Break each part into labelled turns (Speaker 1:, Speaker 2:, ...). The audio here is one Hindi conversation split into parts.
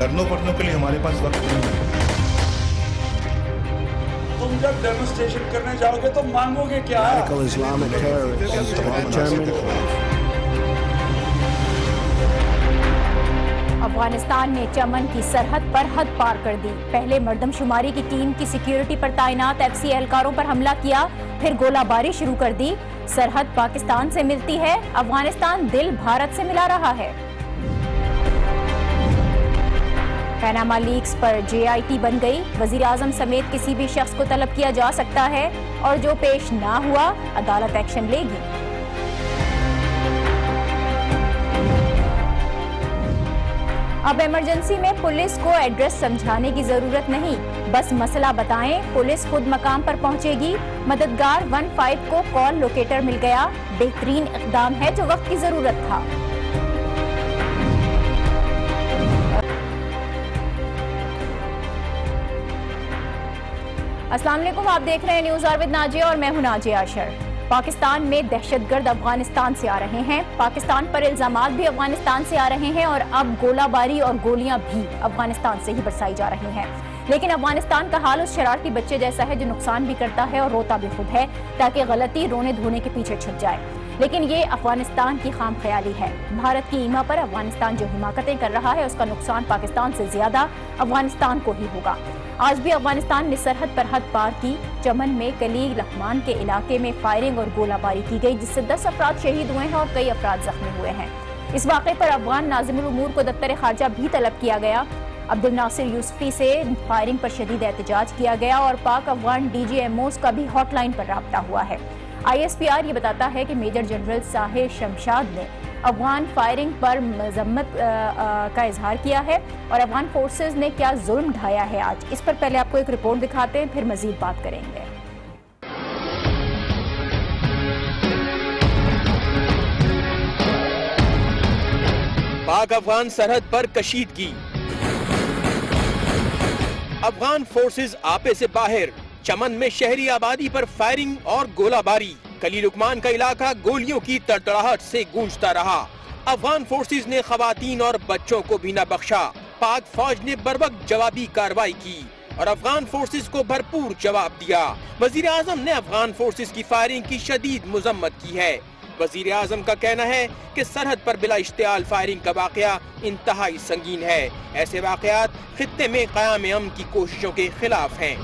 Speaker 1: धरनों पड़नों के लिए हमारे पास वक्त नहीं है।
Speaker 2: तुम जब डेमोन्स्ट्रेशन करने जाओगे तो मांगोगे क्या?
Speaker 3: अफगानिस्तान ने चमन की सरहद पर हद पार कर दी। पहले मर्दमशुमारी की टीम की सिक्योरिटी पर तैनात एफसी एहलकारों पर हमला किया, फिर गोलाबारी शुरू कर दी। सरहद पाकिस्तान से मिलती है, अफगानिस्तान दिल भारत से मिला रहा है। पैनामा लीक्स पर JIT बन गई। वजीर आजम समेत किसी भी शख्स को तलब किया जा सकता है और जो पेश ना हुआ अदालत एक्शन लेगी। अब इमरजेंसी में पुलिस को एड्रेस समझाने की जरूरत नहीं, बस मसला बताएं, पुलिस खुद मकाम पर पहुंचेगी। मददगार 15 को कॉल लोकेटर मिल गया। बेहतरीन इक़दाम है जो वक्त की जरूरत था। अस्सलाम वालेकुम, आप देख रहे हैं न्यूज़ आवर विद नाजिया और मैं हूं नाजिया अशर। पाकिस्तान में दहशतगर्द अफगानिस्तान से आ रहे हैं। पाकिस्तान पर इल्जामात भी अफगानिस्तान से आ रहे हैं और अब गोलाबारी और गोलियां भी अफगानिस्तान से ही बरसाई जा रही हैं। लेकिन अफगानिस्तान का हाल उस शरारती बच्चे जैसा है जो नुकसान भी करता है और रोता भी खुद है, ताकि गलती रोने धोने के पीछे छुप जाए। लेकिन ये अफगानिस्तान की खाम ख्याली है। भारत की ईमा पर अफगानिस्तान जो हिमाकतें कर रहा है उसका नुकसान पाकिस्तान से ज्यादा अफगानिस्तान को ही होगा। आज भी अफगानिस्तान ने सरहद पर हद पार की। चमन में कली लहमान के इलाके में फायरिंग और गोलाबारी की गई, जिससे 10 अफराद शहीद हुए हैं और कई अफराद जख्मी हुए हैं। इस वाक़े पर अफगान नाज़िमुल उमूर को दफ्तर खारजा भी तलब किया गया। अब्दुल नासिर यूसुफी से फायरिंग पर शदीद एहतजाज किया गया और पाक अफगान DGMOs का भी हॉटलाइन पर राब्ता हुआ है। ISPR ये बताता है कि मेजर जनरल साहिर शमशाद ने अफगान फायरिंग पर मजम्मत का इजहार किया है और अफगान फोर्सेज ने क्या जुल्म ढाया है आज, इस पर पहले आपको एक रिपोर्ट दिखाते हैं, फिर मजीद बात करेंगे।
Speaker 4: पाक अफगान सरहद पर कशीदगी। अफगान फोर्सेज आपे से बाहर। चमन में शहरी आबादी पर फायरिंग और गोलाबारी। कली लुकमान का इलाका गोलियों की तड़तड़ाहट से गूंजता रहा। अफगान फोर्सेज ने खवातीन और बच्चों को भी न बख्शा। पाक फौज ने बर्वक्त जवाबी कार्रवाई की और अफगान फोर्सेज को भरपूर जवाब दिया। वजीर आजम ने अफगान फोर्सेज की फायरिंग की शदीद मुजम्मत की है। वजीर आजम का कहना है कि सरहद पर बिला इश्तियाल फायरिंग का वाकया इंतहाई संगीन है। ऐसे वाकयात खित्ते में क़याम अमन की कोशिशों के खिलाफ हैं।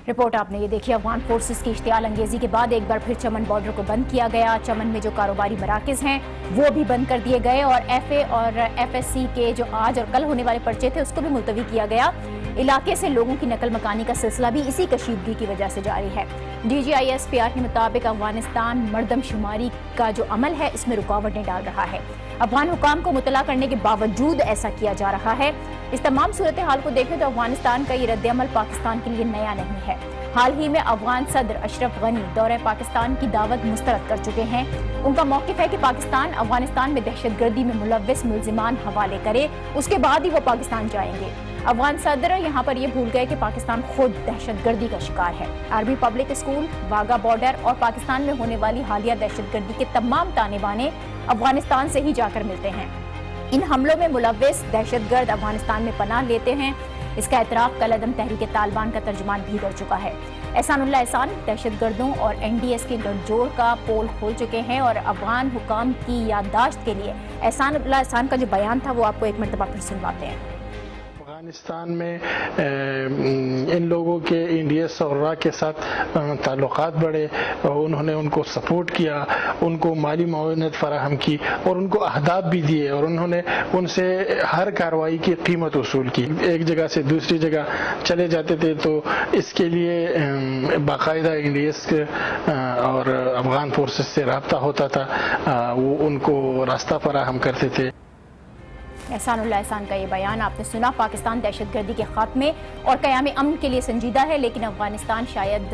Speaker 3: रिपोर्ट आपने ये देखी। अफगान फोर्सेस की इश्तियाल अंगेजी के बाद एक बार फिर चमन बॉर्डर को बंद किया गया। चमन में जो कारोबारी मराकज हैं वो भी बंद कर दिए गए और FA और FSC के जो आज और कल होने वाले पर्चे थे उसको भी मुलतवी किया गया। इलाके से लोगों की नकल मकानी का सिलसिला भी इसी कशीदगी की वजह से जारी है। DGISPR के मुताबिक अफगानिस्तान मर्दमशुमारी का जो अमल है इसमें रुकावटें डाल रहा है। अफगान हुकाम को मुतला करने के बावजूद ऐसा किया जा रहा है। इस तमाम सूरत हाल को देखें तो अफगानिस्तान का ये रद्द-ए-अमल पाकिस्तान के लिए नया नहीं है। हाल ही में अफगान सदर अशरफ गनी दौरे पाकिस्तान की दावत मुस्तरद कर चुके हैं। उनका मौक़िफ़ है कि पाकिस्तान अफगानिस्तान में दहशतगर्दी में मुलव्विस मुल्जिमान हवाले करे, उसके बाद ही वो पाकिस्तान जाएंगे। अफगान सदर यहाँ पर ये भूल गए कि पाकिस्तान खुद दहशतगर्दी का शिकार है। Army public school, Wagah border और पाकिस्तान में होने वाली हालिया दहशतगर्दी के तमाम ताने बाने अफगानिस्तान से ही जाकर मिलते हैं। इन हमलों में मुलव्विस दहशतगर्द अफगानिस्तान में पनाह लेते हैं। इसका एतराफ़ कलअदम तहरीक तालिबान का तर्जुमान भी कर चुका है। एहसानुल्लाह एहसान दहशतगर्दों और NDS के गठजोड़ का पोल खोल चुके हैं और अफगान हुकाम की याददाश्त के लिए एहसानुल्लाह एहसान का जो बयान था वो आपको एक मरतबा फिर सुनवाते हैं।
Speaker 5: अफगानिस्तान में इन लोगों के NDS और RA के साथ ताल्लुकात बढ़े, उन्होंने उनको सपोर्ट किया, उनको माली मुआवनत फराहम की और उनको अहदाफ भी दिए और उन्होंने उनसे हर कार्रवाई की कीमत वसूल की। एक जगह से दूसरी जगह चले जाते थे तो इसके लिए बाकायदा NDS और अफगान फोर्सेस से रब्ता होता था, वो उनको रास्ता फराहम करते थे।
Speaker 3: एहसानुल्लाह एहसान का ये बयान आपने सुना। पाकिस्तान दहशतगर्दी के खात्मे और क़याम अमन के लिए संजीदा है, लेकिन अफगानिस्तान शायद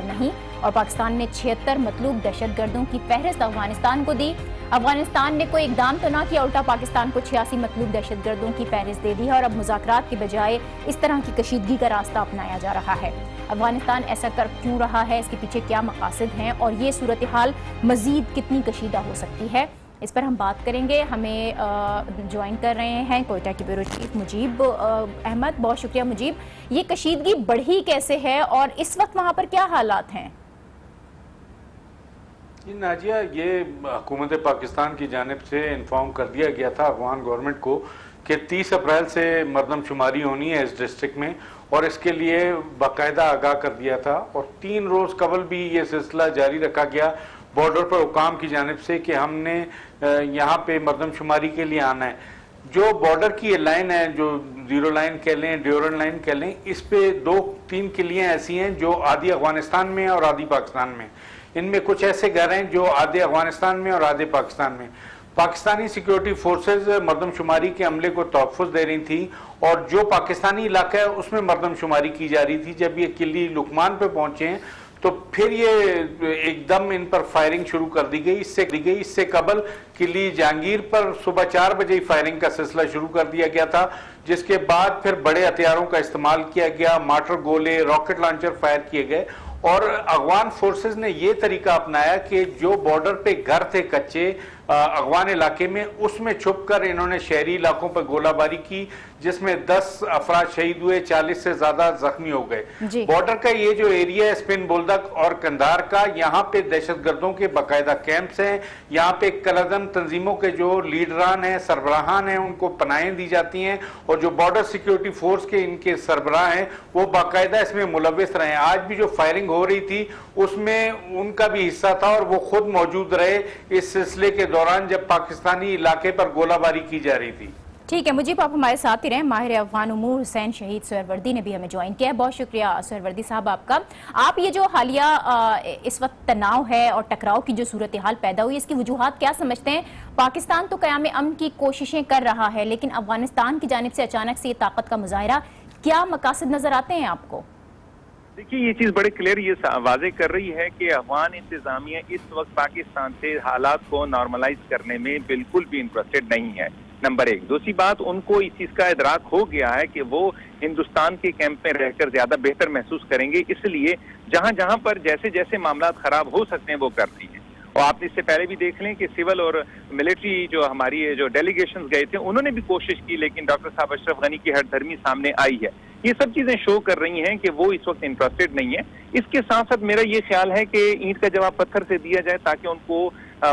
Speaker 3: नहीं। और पाकिस्तान ने 76 मतलूब दहशतगर्दों की फहरिस्त अफगानिस्तान को दी। अफगानिस्तान ने कोई इकदाम तो ना किया, उल्टा पाकिस्तान को 86 मतलूब दहशतगर्दों की फहरिस्त दे दी है और अब मुज़ाकरात के बजाय इस तरह की कशीदगी का रास्ता अपनाया जा रहा है। अफगानिस्तान ऐसा कर क्यों रहा है, इसके पीछे क्या मकासद हैं और ये सूरत हाल मज़ीद कितनी कशीदा हो सकती है, इस पर हम बात करेंगे। हमें ज्वाइन कर रहे हैं कोयटा के ब्यूरो चीफ मुजीब अहमद। बहुत शुक्रिया मुजीब। ये कशीदगी बढ़ी कैसे है और इस वक्त वहाँ पर क्या हालात हैं?
Speaker 2: नाजिया, ये हुकूमत पाकिस्तान की जानिब से इन्फॉर्म कर दिया गया था अफगान गवर्नमेंट को कि 30 अप्रैल से मरदमशुमारी होनी है इस डिस्ट्रिक्ट में, और इसके लिए बाकायदा आगाह कर दिया था। और 3 रोज़ कबल भी ये सिलसिला जारी रखा गया बॉर्डर पर हुकाम की जानिब से कि हमने यहाँ पे मरदमशुमारी के लिए आना है। जो बॉर्डर की लाइन है, जो जीरो लाइन कह लें, ड्यूरन लाइन कह लें, इस पे 2-3 किलियाँ ऐसी हैं जो आधी अफगानिस्तान में और आधी पाकिस्तान में। इनमें कुछ ऐसे घर हैं जो आधे अफगानिस्तान में और आधे पाकिस्तान में। पाकिस्तानी सिक्योरिटी फोर्सेज मरदमशुमारी के अमले को तहफ़्फ़ुज़ दे रही थी, और जो पाकिस्तानी इलाका है उसमें मरदमशुमारी की जा रही थी। जब ये किली लुकमान पे पहुंचे हैं तो फिर ये एकदम इन पर फायरिंग शुरू कर दी गई। इससे कबल किली जहांगीर पर सुबह 4 बजे ही फायरिंग का सिलसिला शुरू कर दिया गया था, जिसके बाद फिर बड़े हथियारों का इस्तेमाल किया गया, मार्टर गोले, रॉकेट लॉन्चर फायर किए गए। और अफगान फोर्सेस ने ये तरीका अपनाया कि जो बॉर्डर पे घर थे कच्चे अफगान इलाके में, उसमें छुपकर इन्होंने शहरी इलाकों पर गोलाबारी की, जिसमें 10 अफराद शहीद हुए, 40 से ज्यादा जख्मी हो गए। बॉर्डर का ये जो एरिया है स्पिन बुलदक और कंधार का, यहाँ पे दहशतगर्दों के बाकायदा कैंप्स हैं। यहाँ पे कलदम तंजीमों के जो लीडरान हैं, सरबराहान हैं, उनको पनाहें दी जाती हैं, और जो बॉर्डर सिक्योरिटी फोर्स के इनके सरबराह हैं वो बाकायदा इसमें मुलविस रहे। आज भी जो फायरिंग हो रही थी उसमें उनका भी हिस्सा था, और वो खुद मौजूद रहे इस सिलसिले के दौरान जब पाकिस्तानी इलाके पर गोलाबारी की जा रही थी।
Speaker 3: ठीक है मुजीब, आप हमारे साथ ही रहें। माहिर अफगान उमूर हुसैन शहीद सुहरवर्दी ने भी हमें ज्वाइन किया है। बहुत शुक्रिया सुहरवर्दी साहब आपका। आप ये जो हालिया इस वक्त तनाव है और टकराव की जो सूरत हाल पैदा हुई, इसकी वजूहात क्या समझते हैं? पाकिस्तान तो क़याम अमन की कोशिशें कर रहा है, लेकिन अफगानिस्तान की जानिब से अचानक से ये ताकत का मुजाहिरा, क्या मकासद नजर आते हैं आपको?
Speaker 6: देखिए, ये चीज बड़े क्लियर ये वाजे कर रही है कि अफगान इंतजामिया इस वक्त पाकिस्तान से हालात को नॉर्मलाइज करने में बिल्कुल भी इंटरेस्टेड नहीं है, नंबर 1। दूसरी बात, उनको इस चीज का इदराक हो गया है कि वो हिंदुस्तान के कैंप में रहकर ज्यादा बेहतर महसूस करेंगे, इसलिए जहां जहां पर जैसे जैसे मामला खराब हो सकते हैं वो कर रही है। और आप इससे पहले भी देख लें कि सिविल और मिलिट्री जो हमारी जो डेलीगेशंस गए थे उन्होंने भी कोशिश की, लेकिन डॉक्टर साहब अशरफ गनी की हठधर्मी सामने आई है। ये सब चीजें शो कर रही हैं कि वो इस वक्त इंटरेस्टेड नहीं है। इसके साथ साथ मेरा ये ख्याल है कि ईंट का जवाब पत्थर से दिया जाए, ताकि उनको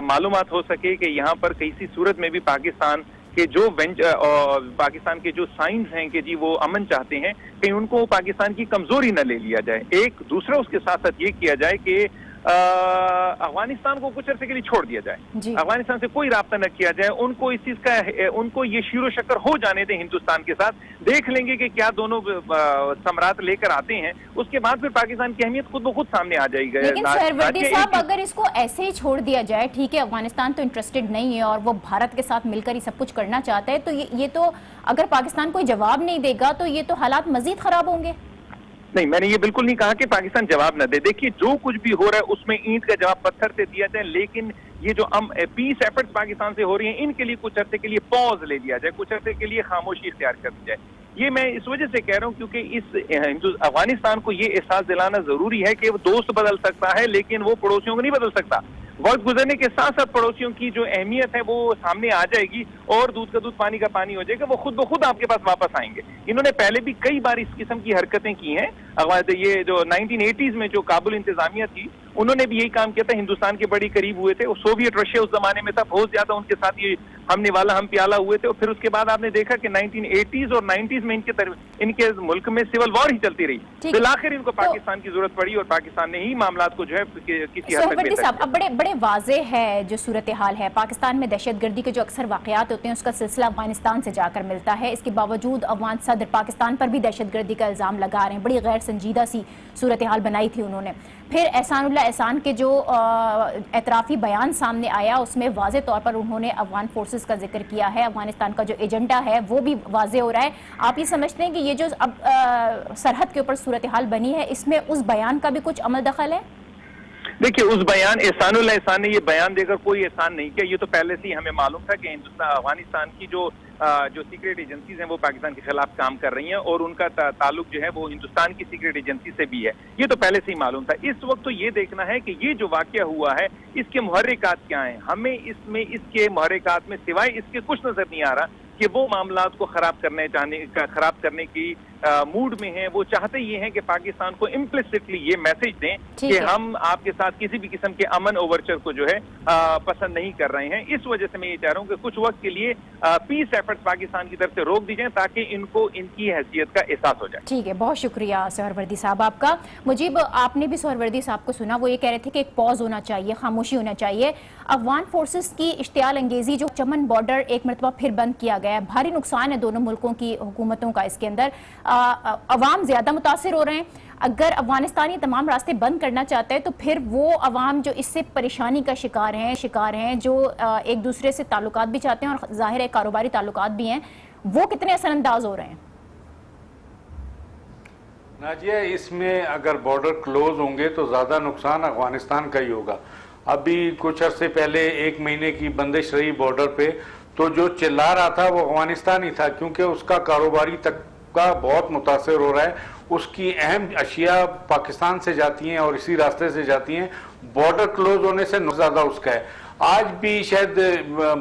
Speaker 6: मालूमात हो सके कि यहाँ पर किसी सूरत में भी पाकिस्तान के जो पाकिस्तान के जो साइंस हैं कि जी वो अमन चाहते हैं, कहीं उनको पाकिस्तान की कमजोरी न ले लिया जाए। एक दूसरा उसके साथ साथ ये किया जाए कि अफगानिस्तान को कुछ अर्से के लिए छोड़ दिया जाए, अफगानिस्तान से कोई राब्ता न किया जाए। उनको इस चीज का उनको ये शीरो शक्कर हो जाने दें हिंदुस्तान के साथ, देख लेंगे कि क्या दोनों सम्राट लेकर आते हैं, उसके बाद फिर पाकिस्तान की अहमियत खुद ब खुद सामने आ जाएगी।
Speaker 3: लेकिन सुहरवर्दी साहब, अगर इसको ऐसे ही छोड़ दिया जाए, ठीक है अफगानिस्तान तो इंटरेस्टेड नहीं है और वो भारत के साथ मिलकर ही सब कुछ करना चाहता है, तो ये तो अगर पाकिस्तान कोई जवाब नहीं देगा तो ये तो हालात मजीद खराब होंगे।
Speaker 6: नहीं, मैंने ये बिल्कुल नहीं कहा कि पाकिस्तान जवाब न दे। देखिए, जो कुछ भी हो रहा है उसमें ईंट का जवाब पत्थर से दिया जाए, लेकिन ये जो पीस एफर्ट्स पाकिस्तान से हो रही हैं, इनके लिए कुछ अर्से के लिए पॉज ले लिया जाए, कुछ अर्से के लिए खामोशी इख्तियार कर दी जाए। ये मैं इस वजह से कह रहा हूँ क्योंकि इस अफगानिस्तान को ये एहसास दिलाना जरूरी है कि वो दोस्त बदल सकता है, लेकिन वो पड़ोसियों को नहीं बदल सकता। वक्त गुजरने के साथ साथ पड़ोसियों की जो अहमियत है वो सामने आ जाएगी, और दूध का दूध पानी का पानी हो जाएगा, वो खुद ब खुद आपके पास वापस आएंगे। इन्होंने पहले भी कई बार इस किस्म की हरकतें की हैं। ये जो 1980s में जो काबुल इंतजामिया थी, उन्होंने भी यही काम किया था, हिंदुस्तान के बड़ी करीब हुए थे। सोवियत रशिया उस जमाने में था, बहुत ज्यादा उनके साथ ये हमने वाला हम प्याला हुए थे। और फिर उसके बाद आपने देखा कि 1980s और 90s में इनके मुल्क में सिविल वॉर ही चलती रही। फिर आखिर इनको पाकिस्तान की जरूरत पड़ी और पाकिस्तान ने ही मामला को जो है किसी हद तक।
Speaker 3: अब बड़े वाजे है जो सूरत हाल है पाकिस्तान में, दहशतगर्दी के जो अक्सर वाकयात होते हैं उसका सिलसिला अफगानिस्तान से जाकर मिलता है। इसके बावजूद अफगान सदर पाकिस्तान पर भी दहशतगर्दी का इल्जाम लगा रहे हैं। बड़ी गैर संजीदा सी सूरत हाल बनाई थी उन्होंने। फिर एहसानुल्लाह एहसान के जो एतराफ़ी बयान सामने आया उसमें वाज़े तौर पर उन्होंने अफगान फोर्सेस का जिक्र किया है। अफगानिस्तान का जो एजेंडा है वो भी वाज़े हो रहा है। आप ये समझते हैं कि ये जो अब सरहद के ऊपर सूरत हाल बनी है, इसमें उस बयान का भी कुछ अमल दखल है?
Speaker 6: देखिए, उस बयान एहसानुल्लाह एहसान ने ये बयान देकर कोई एहसान नहीं किया। ये तो पहले से ही हमें मालूम था कि अफगानिस्तान की जो सीक्रेट एजेंसीज हैं वो पाकिस्तान के खिलाफ काम कर रही हैं और उनका ताल्लुक जो है वो हिंदुस्तान की सीक्रेट एजेंसी से भी है। ये तो पहले से ही मालूम था। इस वक्त तो ये देखना है कि ये जो वाकया हुआ है इसके मुहर्रिकात क्या हैं। हमें इसमें इसके मुहर्रिकात में सिवाय इसके कुछ नजर नहीं आ रहा कि वो मामलात को खराब करने की मूड में हैं। वो चाहते ये हैं कि पाकिस्तान को इम्प्लिसिटली ये मैसेज दें कि हम आपके साथ किसी भी किस्म के अमन ओवरचर को जो है पसंद नहीं कर रहे हैं। इस वजह से मैं ये चाह रहा हूँ कि कुछ वक्त के लिए पीस एफर्ट्स पाकिस्तान की तरफ से रोक दी जाए ताकि इनको इनकी हैसियत का एहसास हो जाए।
Speaker 3: ठीक है, बहुत शुक्रिया सोहरवर्दी साहब आपका। मुजीब, आपने भी सोहरवर्दी साहब को सुना, वो ये कह रहे थे कि एक पॉज होना चाहिए, खामोशी होना चाहिए। अफगान फोर्सेस की इश्तियाल अंगेजी जो चमन बॉर्डर एक मरतबा फिर बंद किया गया है, भारी नुकसान है दोनों मुल्कों की हुकूमतों का इसके अंदर। अवाम ज्यादा मुतासिर हो रहे हैं। अगर अफगानिस्तान ये तमाम रास्ते बंद करना चाहता है तो फिर वो अवाम जो इससे परेशानी का शिकार हैं जो एक दूसरे से ताल्लुकात भी चाहते हैं और जाहिर है कारोबारी ताल्लुकात भी हैं, वो कितने असरअंदाज हो रहे हैं?
Speaker 2: नाजिया, इसमें अगर बॉर्डर क्लोज होंगे तो ज़्यादा नुकसान अफगानिस्तान का ही होगा। अभी कुछ अरसे पहले 1 महीने की बंदिश रही बॉर्डर पे, तो जो चिल्ला रहा था वो अफगानिस्तान ही था, क्योंकि उसका कारोबारी तबका बहुत मुतासर हो रहा है। उसकी अहम अशिया पाकिस्तान से जाती हैं और इसी रास्ते से जाती हैं। बॉर्डर क्लोज होने से ज़्यादा उसका है। आज भी शायद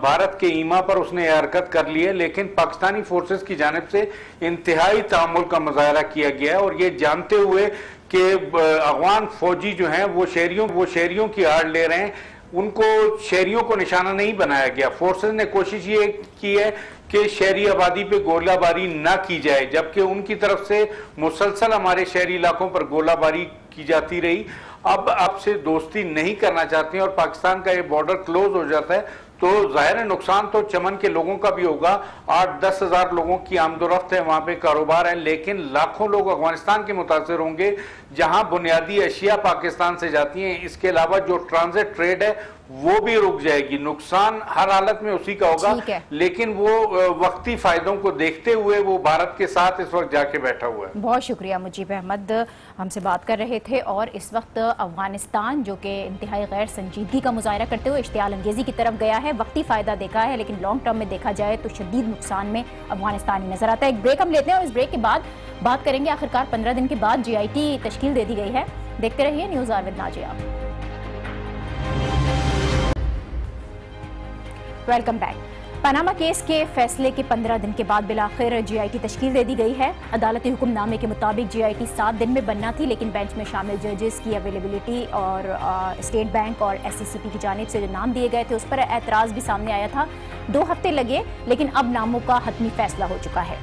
Speaker 2: भारत के ईमा पर उसने यह हरकत कर ली है, लेकिन पाकिस्तानी फोर्सेस की जानिब से इंतहाई तहम्मुल का मुजाहरा किया गया है, और ये जानते हुए कि अफगान फौजी जो हैं वो शहरियों की आड़ ले रहे हैं, उनको शहरियों को निशाना नहीं बनाया गया। फोर्सेस ने कोशिश ये की है कि शहरी आबादी पे गोलाबारी ना की जाए, जबकि उनकी तरफ से मुसलसल हमारे शहरी इलाकों पर गोलाबारी की जाती रही। अब आपसे दोस्ती नहीं करना चाहते हैं और पाकिस्तान का ये बॉर्डर क्लोज हो जाता है तो जाहिर नुकसान तो चमन के लोगों का भी होगा। 8-10 हज़ार लोगों की आमदोरफ्त है, वहां पे कारोबार है, लेकिन लाखों लोग अफगानिस्तान के मुतासिर होंगे जहां बुनियादी अशिया पाकिस्तान से जाती हैं। इसके अलावा जो ट्रांजिट ट्रेड है वो भी रुक जाएगी। नुकसान हर हालत में उसी का होगा, लेकिन वो वक्ती फायदों को देखते हुए वो भारत के साथ इस वक्त जाके बैठा हुआ है।
Speaker 3: बहुत शुक्रिया मुजीब अहमद, हमसे बात कर रहे थे। और इस वक्त अफगानिस्तान जो कि इंतहाई गैर संजीदगी का मुजाहरा करते हुए इश्तियाल अंगेजी की तरफ गया है, वक्ती फायदा देखा है, लेकिन लॉन्ग टर्म में देखा जाए तो शदीद नुकसान में अफगानिस्तान ही नजर आता है। एक ब्रेक हम लेते हैं और इस ब्रेक के बाद बात करेंगे आखिरकार 15 दिन के बाद GIT तश्कील दे दी गई है। देखते रहिए news R with Nazia. Welcome back. Panama case के फैसले के 15 दिन के बाद बिलाखिर GIT तश्कील दे दी गई है। अदालती हुक्मनामे के मुताबिक GIT 7 दिन में बनना थी, लेकिन बेंच में शामिल जजेस की अवेलेबिलिटी और स्टेट बैंक और SCCP की जानिब से जो नाम दिए गए थे उस पर एतराज़ भी सामने आया था। 2 हफ्ते लगे, लेकिन अब नामों का हतमी फैसला हो चुका है।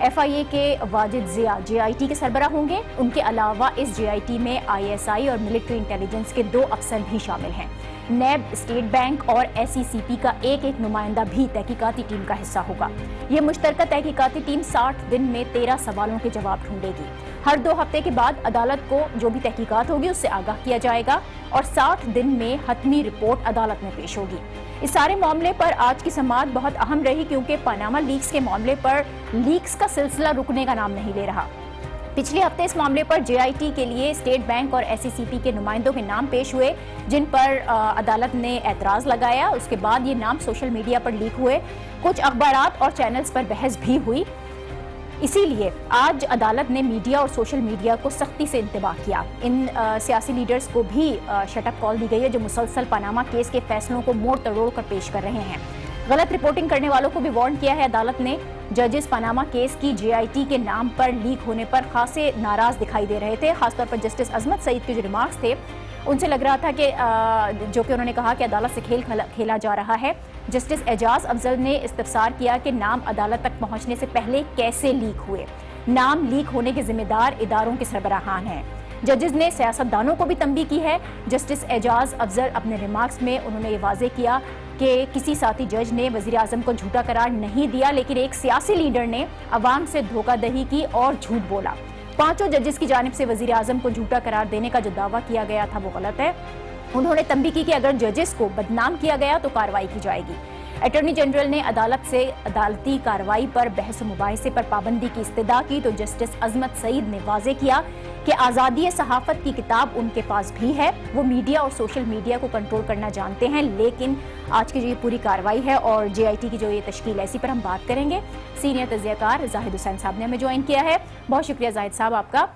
Speaker 3: FIA के वाजिद ज़िया GIT के सरबराह होंगे। उनके अलावा इस GIT में ISI और मिलिट्री इंटेलिजेंस के 2 अफसर भी शामिल हैं। नैब, स्टेट बैंक और SCCP का एक नुमाइंदा भी तहकीकाती टीम का हिस्सा होगा। ये मुश्तरका तहकीकाती टीम 60 दिन में 13 सवालों के जवाब ढूंढेगी। हर 2 हफ्ते के बाद अदालत को जो भी तहकीकात होगी उससे आगाह किया जाएगा और 60 दिन में हतमी रिपोर्ट अदालत में पेश होगी। इस सारे मामले पर आज की समाअत बहुत अहम रही, क्योंकि पनामा लीक्स के मामले पर लीक्स का सिलसिला रुकने का नाम नहीं ले रहा। पिछले हफ्ते इस मामले पर GIT के लिए स्टेट बैंक और SCCP के नुमाइंदों के नाम पेश हुए, जिन पर अदालत ने एतराज़ लगाया। उसके बाद ये नाम सोशल मीडिया पर लीक हुए, कुछ अखबारात और चैनल्स पर बहस भी हुई। इसीलिए आज अदालत ने मीडिया और सोशल मीडिया को सख्ती से इंतबाह किया। इन सियासी लीडर्स को भी शटअप कॉल दी गई है जो मुसलसल पनामा केस के फैसलों को मोड़ तोड़ कर पेश कर रहे हैं। गलत रिपोर्टिंग करने वालों को भी वार्न किया है अदालत ने। जजेस पनामा केस की GIT के नाम पर लीक होने पर खासे नाराज दिखाई दे रहे थे। खासतौर पर जस्टिस अजमत सईद के जो रिमार्क्स थे उनसे लग रहा था कि जो कि उन्होंने कहा कि अदालत से खेल खेला जा रहा है। जस्टिस एजाज अफजल ने इस्तफसार किया कि नाम अदालत तक पहुंचने से पहले कैसे लीक हुए। नाम लीक होने के जिम्मेदार इदारों के सरबराहान हैं। जजेस ने सियासतदानों को भी तंबीह की है। जस्टिस एजाज अफजल अपने रिमार्क्स में उन्होंने ये वाज़ेह किया कि किसी साथी जज ने वज़ीर आज़म को झूठा करार नहीं दिया, लेकिन एक सियासी लीडर ने अवाम से धोखाधड़ी की और झूठ बोला। 5 जजेस की जानिब से वज़ीर आज़म को झूठा करार देने का जो दावा किया गया था वो गलत है। उन्होंने तंबीह की कि अगर जजेस को बदनाम किया गया तो कार्रवाई की जाएगी। अटॉर्नी जनरल ने अदालत से अदालती कार्रवाई पर बहस व मुबाहिसे पर पाबंदी की इस्तदा की तो जस्टिस अजमत सईद ने वाजे किया कि आज़ादी सहाफ़त की किताब उनके पास भी है, वो मीडिया और सोशल मीडिया को कंट्रोल करना जानते हैं, लेकिन आज की जो ये पूरी कार्रवाई है और JIT की जो ये तश्कील है इसी पर हम बात करेंगे। सीनियर तज़कियाकार जाहिद हुसैन साहब ने हमें ज्वाइन किया है। बहुत शुक्रिया जाहिद साहब आपका।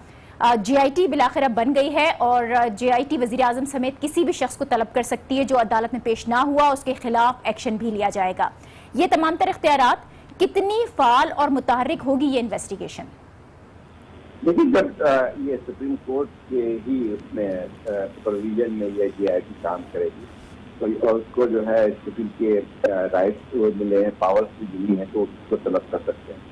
Speaker 3: JIT बिलाखिर अब बन गई है और JIT वज़ीर आज़म समेत किसी भी शख्स को तलब कर सकती है जो अदालत में पेश ना हुआ उसके खिलाफ एक्शन भी लिया जाएगा। ये तमाम तर इख्तियारात कितनी फाल और मुतहर्रिक होगी ये इन्वेस्टिगेशन?
Speaker 7: देखिए, जब ये सुप्रीम कोर्ट के ही उसमें सुपरविजन में ये JIT काम करेगी तो उसको जो है सुप्रीम के राइट्स मिले हैं, पावर्स भी मिली हैं तो उसको तलब कर सकते हैं।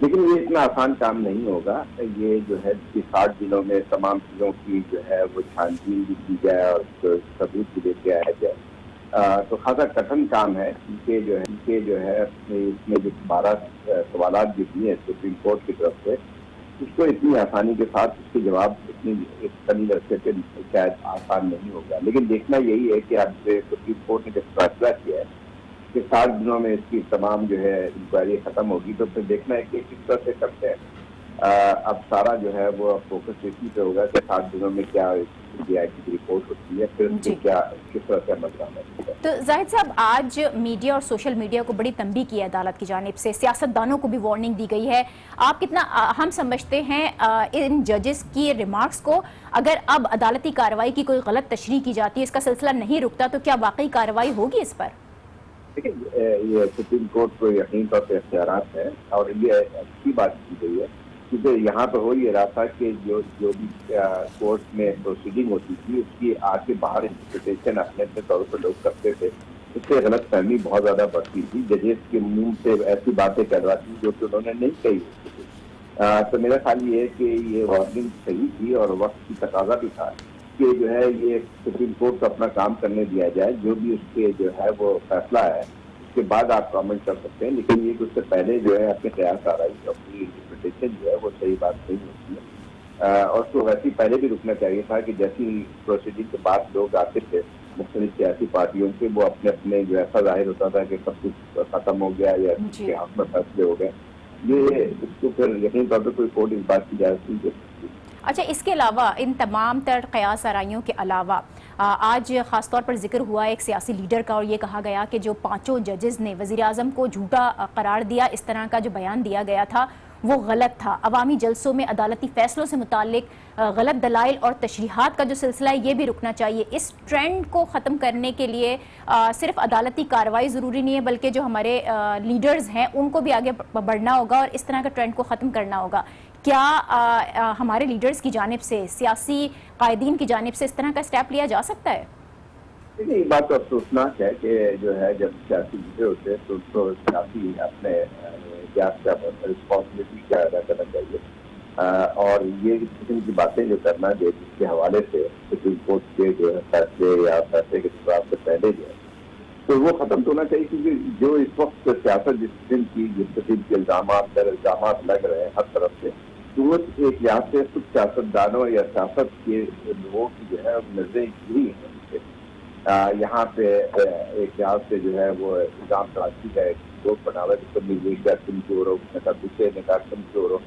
Speaker 7: लेकिन ये इतना आसान काम नहीं होगा। ये जो है 60 दिनों में तमाम चीज़ों की जो है वो छानबीन भी की जाए और सबूत भी लेके आया जाए, तो खासा कठिन काम है। इनके जो है इसमें जो 12 सवालात जो दिए सुप्रीम कोर्ट की तरफ से उसको इतनी आसानी के साथ उसके जवाब इतनी कड़ी रखते थे शायद आसान नहीं होगा। लेकिन देखना यही है कि आज सुप्रीम कोर्ट ने जब फैसला किया है कि 60 दिनों में इसकी तमाम जो है इंक्वायरी खत्म होगी तो फिर देखना है कि किस तरह से करते हैं। अब सारा जो है वो फोकस इसी पे होगा कि 60 दिनों में क्या JIT की रिपोर्ट होती है, फिर क्या किस तरह से अमल करना है।
Speaker 3: तो जाहिद साहब, आज मीडिया और सोशल मीडिया को बड़ी तंबीह की है अदालत की जानिब से, सियासतदानों को भी वार्निंग दी गई है। आप कितना हम समझते हैं इन जजेस की रिमार्क्स को? अगर अब अदालती कार्रवाई की कोई गलत तशरीह की जाती है, इसका सिलसिला नहीं रुकता, तो क्या वाकई कार्रवाई होगी इस पर?
Speaker 7: देखिए, ये सुप्रीम कोर्ट को यकीन तौर पर इख्तियारात है और ये अच्छी बात की गई है क्योंकि यहाँ पर हो ये रहा था कि जो भी कोर्ट में प्रोसीडिंग होती थी उसकी आगे बाहर इंटरप्रिटेशन अपने अपने तौर पर लोग करते थे, उससे गलत फहमी बहुत ज़्यादा बढ़ती थी। जजेस के मुंह से ऐसी बातें करवाती जो कि उन्होंने नहीं कही होती थी। तो मेरा ख्याल ये है कि ये वार्निंग सही थी और वक्त की तकाजा भी था कि जो है ये सुप्रीम कोर्ट को अपना काम करने दिया जाए। जो भी उसके जो है वो फैसला है उसके बाद आप कमेंट कर सकते हैं, लेकिन ये उससे पहले जो है अपने कयास आराई अपनी इंटरप्रिटेशन जो है वो सही बात नहीं होती है। और तो वैसे ही पहले भी रुकना चाहिए था कि जैसी प्रोसीडिंग के बाद लोग आते थे मुख्तलिफ सियासी पार्टियों के, वो अपने अपने जो ऐसा जाहिर होता था कि सब कुछ खत्म हो गया या उसके हाथ में फैसले हो गए। ये इसको फिर यकीन तौर पर कोई कोर्ट इस बात की इजाजत नहीं दे सकती।
Speaker 3: अच्छा, इसके अलावा इन तमाम तर कयास आराइयों के अलावा आज ख़ासतौर पर जिक्र हुआ एक सियासी लीडर का और ये कहा गया कि जो 5 जजेस ने वज़ीर आज़म को झूठा करार दिया, इस तरह का जो बयान दिया गया था वो गलत था। अवामी जलसों में अदालती फैसलों से मुताल्लिक गलत दलाइल और तशरीहात का जो सिलसिला है ये भी रुकना चाहिए। इस ट्रेंड को ख़त्म करने के लिए सिर्फ अदालती कार्रवाई ज़रूरी नहीं है बल्कि जो हमारे लीडर्स हैं उनको भी आगे बढ़ना होगा और इस तरह का ट्रेंड को ख़त्म करना होगा। क्या हमारे लीडर्स की जानिब से, सियासी कायदीन की जानिब से इस तरह का स्टेप लिया जा सकता है?
Speaker 7: ये बात तो अफसोसनाक है कि जो है जब सियासी लीडर होते हैं तो उनको सियासी अपने रिस्पॉन्सिबिलिटी क्या अदा करना चाहिए और ये किस्म की बातें जो करना जो जिसके हवाले से सुप्रीम कोर्ट के जो है फैसले या फैसले के जवाब से पहले जो है तो वो खत्म होना चाहिए। क्योंकि जो इस वक्त सियासत जिस किस्म की जिस किस्म के इल्जाम लग रहे हैं हर तरफ से, तो वो एक लिहाज से कुछ सियासतदानों या सियासत के लोगों की जो है नजरें गिरी हैं। यहाँ पे एक लिहाज से जो है वो इल्जाम तलाशी का एक लोग बनावे जिसको मिलेगा तुम चोर हो, दूसरे ने कहा तुम चोर हो,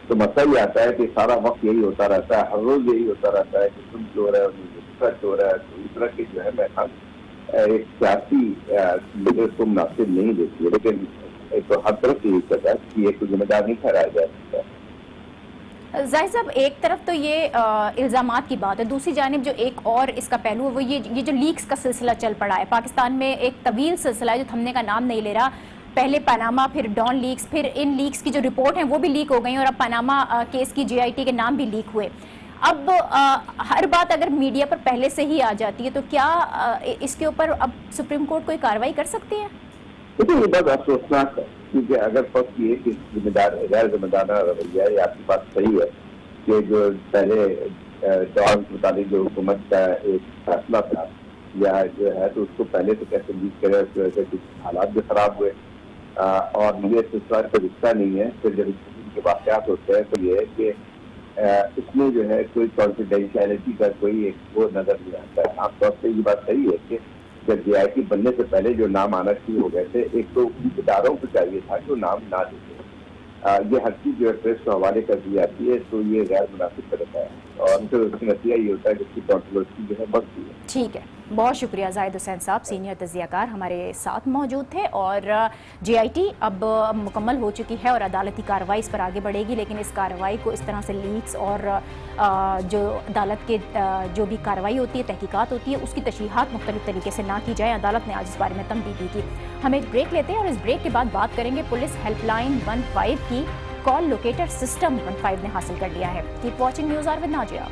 Speaker 7: तो मसला ये आता है कि सारा वक्त यही होता रहता है, हर रोज यही होता रहता है कि तुम चोर है और दूसरा चोर है। तो इस तरह की जो है मैं एक सियासी लीडर को मुनासिब नहीं देती है, लेकिन एक तो हर तरफ से यही कहता है कि एक तो जिम्मेदार नहीं ठहराया जा सकता।
Speaker 3: जाहिद साहब, एक तरफ तो ये इल्ज़ामात की बात है, दूसरी जानिब जो एक और इसका पहलू है वो ये जो लीक्स का सिलसिला चल पड़ा है पाकिस्तान में, एक तवील सिलसिला है जो थमने का नाम नहीं ले रहा। पहले पनामा, फिर डॉन लीक्स, फिर इन लीक्स की जो रिपोर्ट है वो भी लीक हो गई और अब पनामा केस की JIT के नाम भी लीक हुए। अब हर बात अगर मीडिया पर पहले से ही आ जाती है तो क्या इसके ऊपर अब सुप्रीम कोर्ट कोई कार्रवाई कर सकती है?
Speaker 7: देखिए, ये बात अफसोसनाक है क्योंकि अगर फर्स्ट ये कि जिम्मेदार गैर जिम्मेदाराना रवैया है, आपकी बात सही है कि जो पहले डॉन के मुताबिक जो हुकूमत का एक फैसला था या जो है तो उसको पहले से कैसे लीक करे, उसकी वजह से कुछ हालात भी खराब हुए और ये सिलसिला कोई रिश्ता नहीं है। फिर जब इनके वाक़यात होते हैं तो ये है कि इसमें जो है कोई कॉन्फिडेंशियलिटी का कोई एक वो नजर नहीं आता है। आमतौर पर ये बात सही है कि जब JIT बनने से पहले जो नाम आना शुरू हो गए थे, एक तो उन इदारों को चाहिए था जो नाम ना देते। ये हर चीज जो है प्रेस को हवाले कर दी जाती है, तो ये गैर मुनासिब तरीका है और फिर उसका नतीजा ये होता है कि इसकी कॉन्ट्रोवर्सी जो है बढ़ती है।
Speaker 3: ठीक है, बहुत शुक्रिया जाहिद हुसैन साहब, सीनियर तज्जियाकार हमारे साथ मौजूद थे। और JIT अब मुकम्मल हो चुकी है और अदालती कार्रवाई इस पर आगे बढ़ेगी, लेकिन इस कार्रवाई को इस तरह से लीक्स और जो अदालत के जो भी कार्रवाई होती है, तहकीकात होती है, उसकी तशरीहात मुख्तलिफ तरीके से ना की जाए। अदालत ने आज इस बारे में तंबीह दी थी। हम एक ब्रेक लेते हैं और इस ब्रेक के बाद बात करेंगे पुलिस हेल्पलाइन 15 की कॉल लोकेटर सिस्टम 15 ने हासिल कर लिया है। Keep watching news R with Nazia.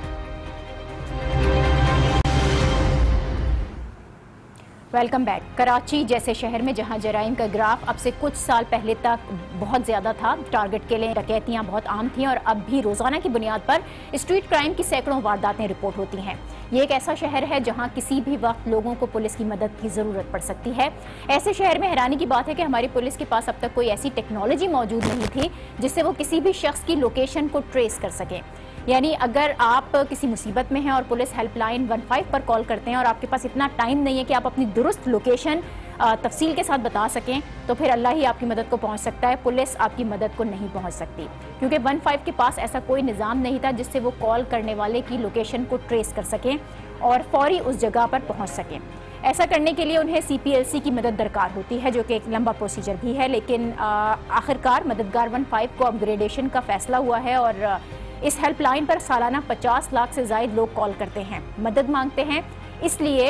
Speaker 3: Welcome back. Karachi जैसे शहर में जहां जराइम का ग्राफ अब से कुछ साल पहले तक बहुत ज़्यादा था, टारगेट के लिए डकैतियां बहुत आम थीं और अब भी रोज़ाना की बुनियाद पर स्ट्रीट क्राइम की सैकड़ों वारदातें रिपोर्ट होती हैं। ये एक ऐसा शहर है जहां किसी भी वक्त लोगों को पुलिस की मदद की ज़रूरत पड़ सकती है। ऐसे शहर में हैरानी की बात है कि हमारी पुलिस के पास अब तक कोई ऐसी टेक्नोलॉजी मौजूद नहीं थी जिससे वो किसी भी शख्स की लोकेशन को ट्रेस कर सकें। यानी अगर आप किसी मुसीबत में हैं और पुलिस हेल्पलाइन 15 पर कॉल करते हैं और आपके पास इतना टाइम नहीं है कि आप अपनी दुरुस्त लोकेशन तफसील के साथ बता सकें, तो फिर अल्लाह ही आपकी मदद को पहुंच सकता है, पुलिस आपकी मदद को नहीं पहुंच सकती, क्योंकि 15 के पास ऐसा कोई निज़ाम नहीं था जिससे वो कॉल करने वाले की लोकेशन को ट्रेस कर सकें और फौरी उस जगह पर पहुँच सकें। ऐसा करने के लिए उन्हें CPLC की मदद दरकार होती है, जो कि एक लंबा प्रोसीजर भी है, लेकिन आखिरकार मददगार 15 को अपग्रेडेशन का फैसला हुआ है और इस हेल्पलाइन पर सालाना 50 लाख से ज़ायद लोग कॉल करते हैं, मदद मांगते हैं। इसलिए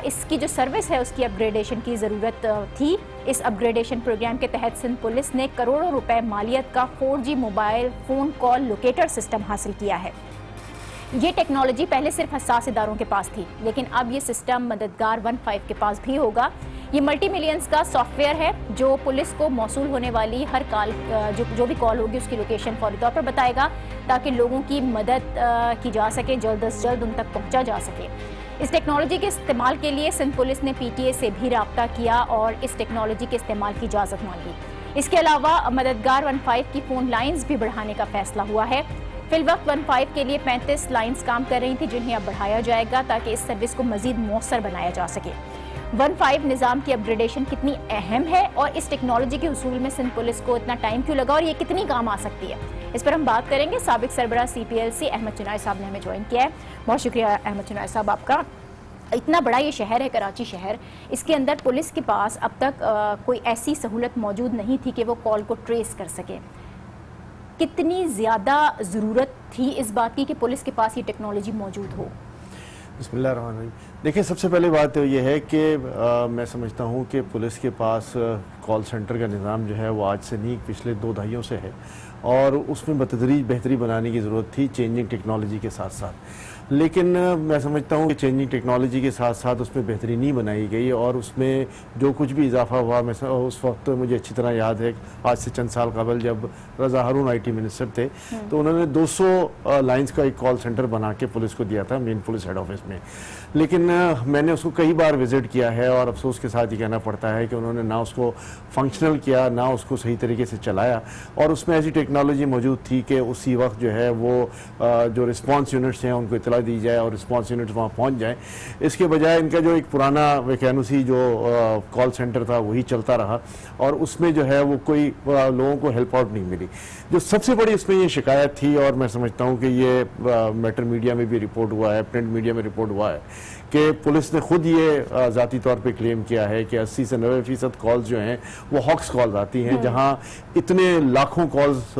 Speaker 3: इसकी जो सर्विस है उसकी अपग्रेडेशन की ज़रूरत थी। इस अपग्रेडेशन प्रोग्राम के तहत सिंध पुलिस ने करोड़ों रुपए मालियत का 4G mobile phone call locator system हासिल किया है। ये टेक्नोलॉजी पहले सिर्फ हसास इदारों के पास थी, लेकिन अब ये सिस्टम मददगार 15 के पास भी होगा। ये मल्टी मिलियंस का सॉफ्टवेयर है जो पुलिस को मौसूल होने वाली हर कॉल जो भी कॉल होगी उसकी लोकेशन फौरी तौर पर बताएगा, ताकि लोगों की मदद की जा सके, जल्द से जल्द उन तक पहुंचा जा सके। इस टेक्नोलॉजी के इस्तेमाल के लिए सिंध पुलिस ने PTA से भी रब्ता किया और इस टेक्नोलॉजी के इस्तेमाल की इजाज़त मांगी। इसके अलावा मददगार 15 की फ़ोन लाइन्स भी बढ़ाने का फैसला हुआ है। फिलवक्त 15 के लिए 35 लाइन्स काम कर रही थी, जिन्हें अब बढ़ाया जाएगा ताकि इस सर्विस को मज़ीद मौसर बनाया जा सके। 15 निज़ाम की अपग्रेडेशन कितनी अहम है और इस टेक्नोलॉजी के उसूल में सिंध पुलिस को इतना टाइम क्यों लगा और ये कितनी काम आ सकती है, इस पर हम बात करेंगे। साबिक सरबराह CPLC अहमद चुनाई साहब ने हमें ज्वाइन किया है। बहुत शुक्रिया अहमद चुनाई साहब आपका। इतना बड़ा ये शहर है कराची शहर, इसके अंदर पुलिस के पास अब तक कोई ऐसी सहूलत मौजूद नहीं थी कि वो कॉल को ट्रेस कर सके। कितनी ज़्यादा ज़रूरत थी इस बात की कि पुलिस के पास ये टेक्नोलॉजी मौजूद हो?
Speaker 8: बिस्मिल्लाहिर्रहमानिर्रहीम। देखिए, सबसे पहली बात तो ये है कि मैं समझता हूँ कि पुलिस के पास कॉल सेंटर का निज़ाम जो है वो आज से नहीं, पिछले 2 दहाइयों से है और उसमें बतदरीज बेहतरी बनाने की ज़रूरत थी चेंजिंग टेक्नोलॉजी के साथ साथ। लेकिन मैं समझता हूँ कि चेंजिंग टेक्नोलॉजी के साथ साथ उसमें बेहतरी नहीं बनाई गई और उसमें जो कुछ भी इजाफा हुआ, मैं उस वक्त मुझे अच्छी तरह याद है, आज से चंद साल कबल जब रज़ा हारून IT मिनिस्टर थे तो उन्होंने 200 लाइन्स का एक कॉल सेंटर बना के पुलिस को दिया था मेन पुलिस हेड ऑफिस में। लेकिन मैंने उसको कई बार विज़िट किया है और अफसोस के साथ ये कहना पड़ता है कि उन्होंने ना उसको फंक्शनल किया, ना उसको सही तरीके से चलाया और उसमें ऐसी टेक्नोलॉजी मौजूद थी कि उसी वक्त जो है वो जो रिस्पॉन्स यूनिट्स हैं उनको इतला दी जाए और रिस्पॉन्स यूनिट्स वहाँ पहुँच जाए। इसके बजाय इनका जो एक पुराना वैकेनुसी जो कॉल सेंटर था वही चलता रहा और उसमें जो है वो कोई लोगों को हेल्प आउट नहीं मिली। जो सबसे बड़ी इसमें ये शिकायत थी और मैं समझता हूँ कि ये मैटर मीडिया में भी रिपोर्ट हुआ है, प्रिंट मीडिया में रिपोर्ट हुआ है कि पुलिस ने खुद ये ज़ाती तौर पे क्लेम किया है कि 80 से 90% कॉल्स जो हैं वो हॉक्स कॉल्स आती हैं, जहां इतने लाखों कॉल्स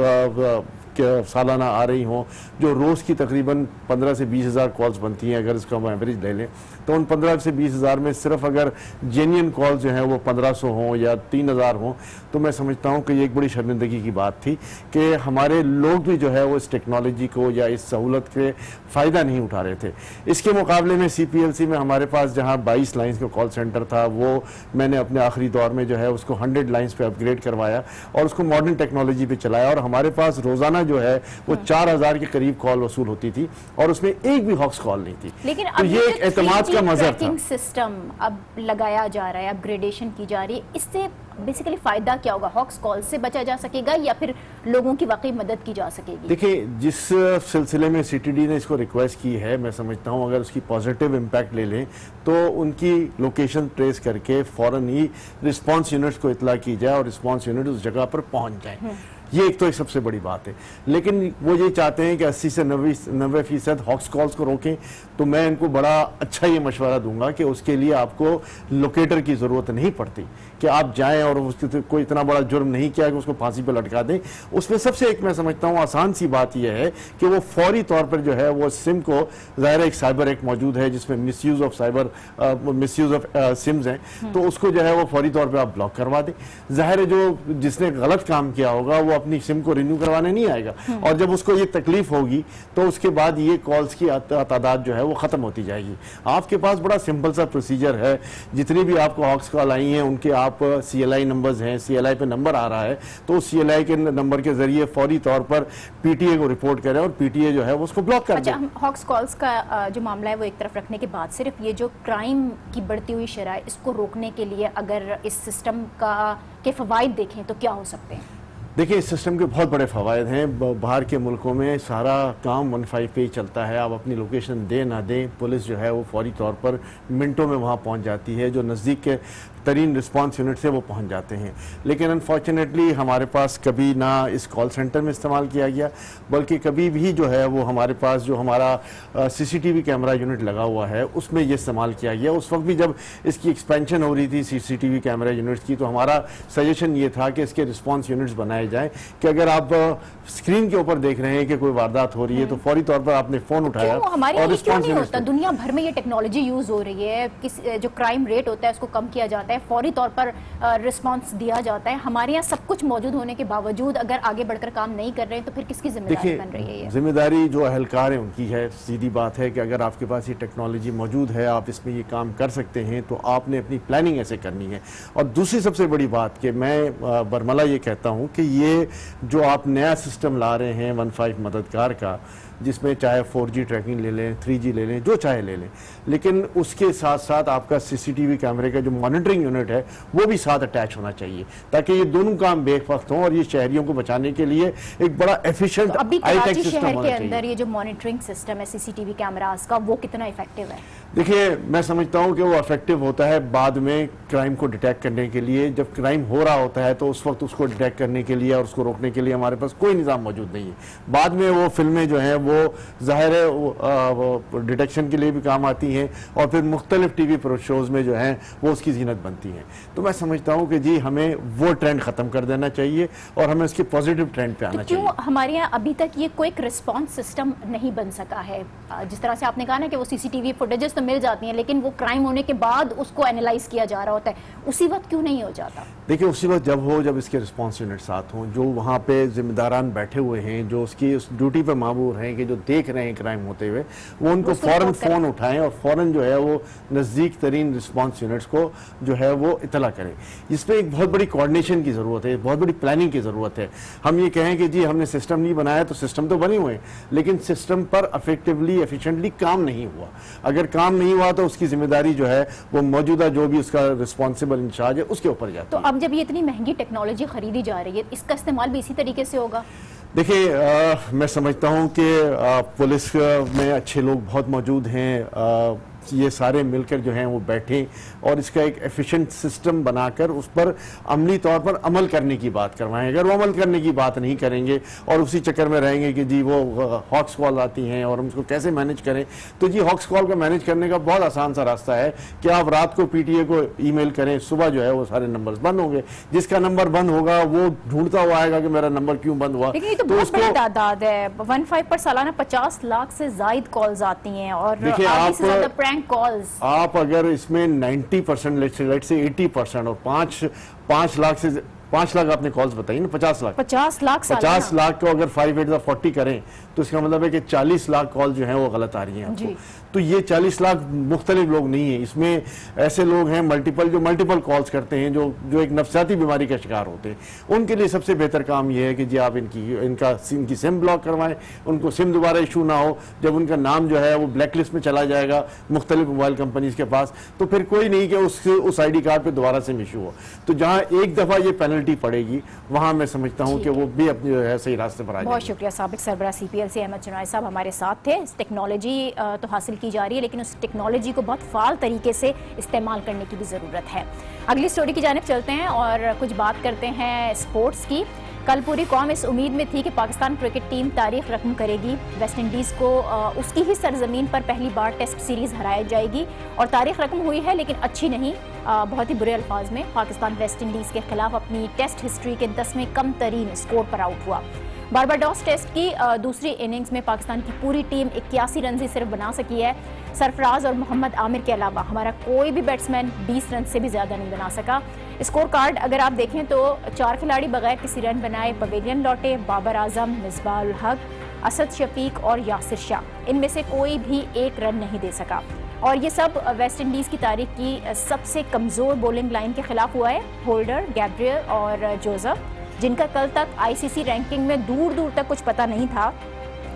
Speaker 8: सालाना आ रही हों, जो रोज़ की तकरीबन 15 से 20 हज़ार कॉल्स बनती हैं। अगर इसका हम एवरेज ले लें तो उन 15 से 20 हज़ार में सिर्फ अगर जेन्युइन कॉल्स जो हैं वो 1500 हों या 3000 हों तो मैं समझता हूँ कि ये एक बड़ी शर्मिंदगी की बात थी कि हमारे लोग भी जो है वो इस टेक्नोलॉजी को या इस सहूलत के फ़ायदा नहीं उठा रहे थे। इसके मुकाबले में CPLC में हमारे पास जहाँ 22 लाइन्स का कॉल सेंटर था वो मैंने अपने आखिरी दौर में जो है उसको 100 लाइन्स पे अपग्रेड करवाया और उसको मॉडर्न टेक्नोलॉजी पे चलाया और हमारे पास रोज़ाना जो है वो 4000 के करीब कॉल वसूल होती थी और उसमें एक भी हॉक्स कॉल नहीं थी।
Speaker 3: लेकिन
Speaker 8: तो ये एक एतमाद का मजहर था।
Speaker 3: सिस्टम अब लगाया जा रहा है, अपग्रेडेशन की जा रही है, इससे बेसिकली फायदा क्या होगा? हॉक्स कॉल से बचा जा सकेगा या फिर लोगों की वाकई मदद की जा सकेगी?
Speaker 8: देखिए, जिस सिलसिले में सीटीडी ने इसको रिक्वेस्ट की है, मैं समझता हूं अगर उसकी पॉजिटिव इम्पैक्ट ले लें तो उनकी लोकेशन ट्रेस करके फौरन ही रिस्पांस यूनिट्स को इतला की जाए और रिस्पांस यूनिट उस जगह पर पहुंच जाए। ये एक तो एक सबसे बड़ी बात है। लेकिन वो ये चाहते हैं कि 80 से 90% हॉक्स कॉल्स को रोकें, तो मैं इनको बड़ा अच्छा ये मशवरा दूंगा कि उसके लिए आपको लोकेटर की ज़रूरत नहीं पड़ती कि आप जाएं और उसके कोई इतना बड़ा जुर्म नहीं किया कि उसको फांसी पर लटका दें। उसमें सबसे एक मैं समझता हूँ आसान सी बात यह है कि वो फौरी तौर पर जो है वो सिम को, ज़ाहिर एक साइबर एक्ट मौजूद है जिसमें मिसयूज़ ऑफ सिम्स हैं, तो उसको जो है वो फौरी तौर पर आप ब्लॉक करवा दें। ज़ाहिर है जो जिसने गलत काम किया होगा वो अपनी सिम को रिन्यू करवाने नहीं आएगा, और जब उसको ये तकलीफ होगी तो उसके बाद ये कॉल्स की तादाद जो है वो खत्म होती जाएगी। आपके पास बड़ा सिंपल सा प्रोसीजर है, जितनी भी आपको हॉक्स कॉल आई हैं उनके आप CLI नंबर्स हैं, CLI पे नंबर आ रहा है तो उस CLI के नंबर के जरिए फौरी तौर पर PTA को रिपोर्ट करें और PTA जो है वो उसको ब्लॉक कर दे।
Speaker 3: अच्छा, हॉक्स कॉल्स का जो मामला है वो एक तरफ रखने के बाद सिर्फ ये जो क्राइम की बढ़ती हुई शरह, इसको रोकने के लिए अगर इस सिस्टम के फवाइद देखें तो क्या हो सकते हैं?
Speaker 8: देखिए, इस सिस्टम के बहुत बड़े फ़वायद हैं। बाहर के मुल्कों में सारा काम 15 पे ही चलता है। आप अपनी लोकेशन दें ना दें, पुलिस जो है वो फौरी तौर पर मिनटों में वहाँ पहुँच जाती है। जो नज़दीक के तरीन रिस्पांस यूनिट से वो पहुँच जाते हैं। लेकिन अनफॉर्चुनेटली हमारे पास कभी ना इस कॉल सेंटर में इस्तेमाल किया गया, बल्कि कभी भी जो है वो हमारे पास जो हमारा CCTV कैमरा यूनिट लगा हुआ है उसमें ये इस्तेमाल किया गया। उस वक्त भी जब इसकी एक्सपेंशन हो रही थी CCTV कैमरा यूनिट्स की, तो हमारा सजेशन ये था कि इसके रिस्पांस यूनिट्स बनाए जाए कि अगर आप स्क्रीन के ऊपर देख रहे हैं कि कोई वारदात हो रही है तो फौरी तौर पर आपने फोन उठाया और रिस्पांस
Speaker 3: नहीं होता। दुनिया भर में ये टेक्नोलॉजी यूज हो रही है, जो क्राइम रेट होता है उसको कम किया जाता है, फौरी तौर पर रिस्पांस दिया जाता है। हमारे यहाँ सब कुछ मौजूद होने के बावजूद अगर आगे बढ़कर काम नहीं कर रहे हैं तो फिर किसकी जिम्मेदारी बन रही है?
Speaker 8: जिम्मेदारी जो अहलकार है उनकी है। सीधी बात है कि अगर आपके पास ये टेक्नोलॉजी मौजूद है, आप इसमें ये काम कर सकते हैं, तो आपने अपनी प्लानिंग ऐसे करनी है। और दूसरी सबसे बड़ी बात कि मैं बरमला ये कहता हूँ कि ये जो आप नया सिस्टम ला रहे हैं 15 मददगार का, जिसमें चाहे 4G ट्रैकिंग ले लें, 3G ले लें, जो चाहे ले लें, लेकिन उसके साथ साथ आपका CCTV कैमरे का जो मॉनिटरिंग यूनिट है वो भी साथ अटैच होना चाहिए, ताकि ये दोनों काम बेवक्त हों और ये शहरियों को बचाने के लिए एक बड़ा एफिशिएंट हाईटेक सिस्टम होना चाहिए।
Speaker 3: अंदर ये जो मॉनिटरिंग सिस्टम है CCTV कैमरास का, वो कितना इफेक्टिव है?
Speaker 8: देखिए, मैं समझता हूँ कि वो इफेक्टिव होता है बाद में क्राइम को डिटेक्ट करने के लिए। जब क्राइम हो रहा होता है तो उस वक्त उसको डिटेक्ट करने के लिए और उसको रोकने के लिए हमारे पास कोई निज़ाम मौजूद नहीं है। बाद में वो फिल्में जो हैं वो ज़ाहिर है वो डिटेक्शन के लिए भी काम आती हैं और फिर मुख्तलिफ TV शोज़ में जो हैं वो उसकी जीनत बनती हैं। तो मैं समझता हूँ कि जी हमें वो ट्रेंड ख़त्म कर देना चाहिए और हमें उसके पॉजिटिव ट्रेंड पे आना चाहिए।
Speaker 3: क्यों हमारे यहाँ अभी तक ये क्विक रिस्पॉन्स सिस्टम नहीं बन सका है? जिस तरह से आपने कहा ना कि वो CCTV फुटेजेस तो मिल जाती हैं, लेकिन वो क्राइम होने के बाद उसको एनालाइज किया जा रहा होता है, उसी वक्त क्यों नहीं हो जाता?
Speaker 8: देखिए, उसी वक्त जब इसके रिस्पांस यूनिट साथ हों, जो वहाँ पे जिम्मेदारान बैठे हुए हैं, जो उसकी उस ड्यूटी पर मामूर हैं कि जो देख रहे हैं क्राइम होते हुए, वो उनको फौरन फ़ोन उठाएं और फौरन जो है वो नज़दीक तरीन रिस्पांस यूनिट्स को जो है वो इतला करें। इसमें एक बहुत बड़ी कोऑर्डिनेशन की ज़रूरत है, बहुत बड़ी प्लानिंग की ज़रूरत है। हम ये कहें कि जी हमने सिस्टम नहीं बनाया, तो सिस्टम तो बने हुए हैं, लेकिन सिस्टम पर इफेक्टिवली एफिशिएंटली काम नहीं हुआ। अगर काम नहीं हुआ तो उसकी जिम्मेदारी जो है वो मौजूदा जो भी उसका रिस्पॉन्सिबल इंचार्ज है उसके ऊपर जाती है।
Speaker 3: तो अब जब ये इतनी महंगी टेक्नोलॉजी खरीदी जा रही है, इसका इस्तेमाल भी इसी तरीके से होगा?
Speaker 8: देखिए, मैं समझता हूँ कि पुलिस में अच्छे लोग बहुत मौजूद हैं। ये सारे मिलकर जो हैं वो बैठें और इसका एक एफिशिएंट सिस्टम बनाकर उस पर अमली तौर पर अमल करने की बात करवाएं। अगर वो अमल करने की बात नहीं करेंगे और उसी चक्कर में रहेंगे कि जी वो हॉक्स कॉल आती हैं और हम उसको कैसे मैनेज करें, तो जी हॉक्स कॉल को मैनेज करने का बहुत आसान सा रास्ता है कि आप रात को PTA को ईमेल करें, सुबह जो है वो सारे नंबर्स बंद होंगे। जिसका नंबर बंद होगा वो ढूंढता हुआ आएगा कि मेरा नंबर क्यों बंद हुआ।
Speaker 3: लेकिन ये तो बहुत बड़ी तादाद है, 15 पर सालाना 50 लाख से जायद कॉल्स आती हैं और
Speaker 8: आप अगर इसमें 90% लेट से 80% और 5 लाख से 5 लाख आपने कॉल्स बताई ना, 50 लाख
Speaker 3: 50
Speaker 8: लाख को अगर 5/40 करें तो इसका मतलब है कि 40 लाख कॉल जो है वो गलत आ रही हैं आपको। तो ये 40 लाख मुख्तलिफ लोग नहीं है, इसमें ऐसे लोग हैं मल्टीपल कॉल्स करते हैं जो एक नफसियाती बीमारी का शिकार होते हैं। उनके लिए सबसे बेहतर काम यह है कि जी आप इनकी सिम ब्लॉक करवाएं, उनको सिम दोबारा इशू ना हो। जब उनका नाम जो है वो ब्लैक लिस्ट में चला जाएगा मुख्तलिफ मोबाइल कंपनीज के पास, तो फिर कोई नहीं कि उस ID कार्ड पे दोबारा सिम इशू हो। तो जहाँ एक दफा ये पेनल्टी पड़ेगी वहां मैं समझता हूँ कि वो भी अपने जो है सही रास्ते पर आ जाएंगे।
Speaker 3: बहुत शुक्रिया। साबिक सरबराह CPL से अहमद चुनाई साहब हमारे साथ थे। टेक्नोलॉजी तो हासिल की जा रही है, लेकिन उस टेक्नोलॉजी को बहुत फाल तरीके से इस्तेमाल करने की भी ज़रूरत है। अगली स्टोरी की जानिब चलते हैं और कुछ बात करते हैं स्पोर्ट्स की। कल पूरी कौम इस उम्मीद में थी कि पाकिस्तान क्रिकेट टीम तारीख रकम करेगी, वेस्ट इंडीज़ को उसकी ही सरजमीन पर पहली बार टेस्ट सीरीज़ हराई जाएगी और तारीख रकम हुई है, लेकिन अच्छी नहीं। बहुत ही बुरे अल्फाज में पाकिस्तान वेस्ट इंडीज़ के खिलाफ अपनी टेस्ट हिस्ट्री के 10वें कम तरीन स्कोर पर आउट हुआ। बारबाडोस टेस्ट की दूसरी इनिंग्स में पाकिस्तान की पूरी टीम 81 रन ही सिर्फ बना सकी है। सरफराज और मोहम्मद आमिर के अलावा हमारा कोई भी बैट्समैन 20 रन से भी ज़्यादा नहीं बना सका। स्कोर कार्ड अगर आप देखें तो 4 खिलाड़ी बगैर किसी रन बनाए पवेलियन लौटे, बाबर आजम, मिसबाह उल हक, असद शफीक और यासिर शाह। इनमें से कोई भी एक रन नहीं दे सका और ये सब वेस्ट इंडीज़ की तारीख की सबसे कमज़ोर बॉलिंग लाइन के खिलाफ हुआ है। होल्डर, गैब्रियल और जोसेफ, जिनका कल तक ICC रैंकिंग में दूर दूर तक कुछ पता नहीं था,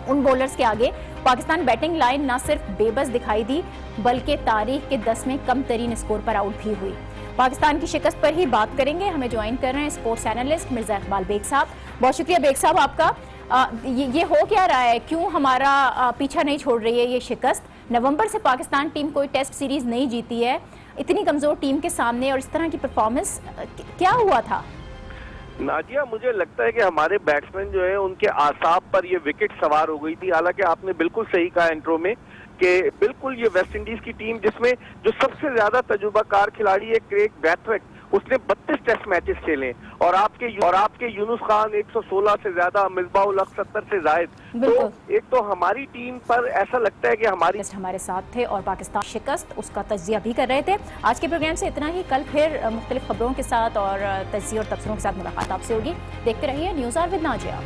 Speaker 3: उन बॉलर्स के आगे पाकिस्तान बैटिंग लाइन न सिर्फ बेबस दिखाई दी बल्कि तारीख के 10वें कम तरीन स्कोर पर आउट भी हुई। पाकिस्तान की शिकस्त पर ही बात करेंगे। हमें ज्वाइन कर रहे हैं स्पोर्ट्स एनालिस्ट मिर्जा इकबाल बेग साहब। बहुत शुक्रिया बेग साहब आपका। ये हो क्या रहा है, क्यों हमारा पीछा नहीं छोड़ रही है ये शिकस्त? नवंबर से पाकिस्तान टीम कोई टेस्ट सीरीज नहीं जीती है, इतनी कमजोर टीम के सामने और इस तरह की परफॉर्मेंस, क्या हुआ था?
Speaker 9: नाजिया, मुझे लगता है कि हमारे बैट्समैन जो है उनके आसाब पर ये विकेट सवार हो गई थी। हालांकि आपने बिल्कुल सही कहा इंट्रो में कि बिल्कुल ये वेस्ट इंडीज की टीम जिसमें जो सबसे ज्यादा तजुर्बाकार खिलाड़ी है क्रेग ब्रैथवेट, उसने 32 टेस्ट मैचेस खेले और आपके यूनुस खान 116 से ज्यादा, मिसबाह उल हक 70 से जायद। तो एक तो हमारी टीम पर ऐसा लगता है कि हमारे साथ थे और पाकिस्तान शिकस्त उसका तज्जिया भी कर रहे थे। आज के प्रोग्राम से इतना ही। कल फिर मुख्तलिफ खबरों के साथ और तज्जिया और तबसरों के साथ मुलाकात आपसे होगी। देखते रहिए न्यूज़ आवर विद नाजिया।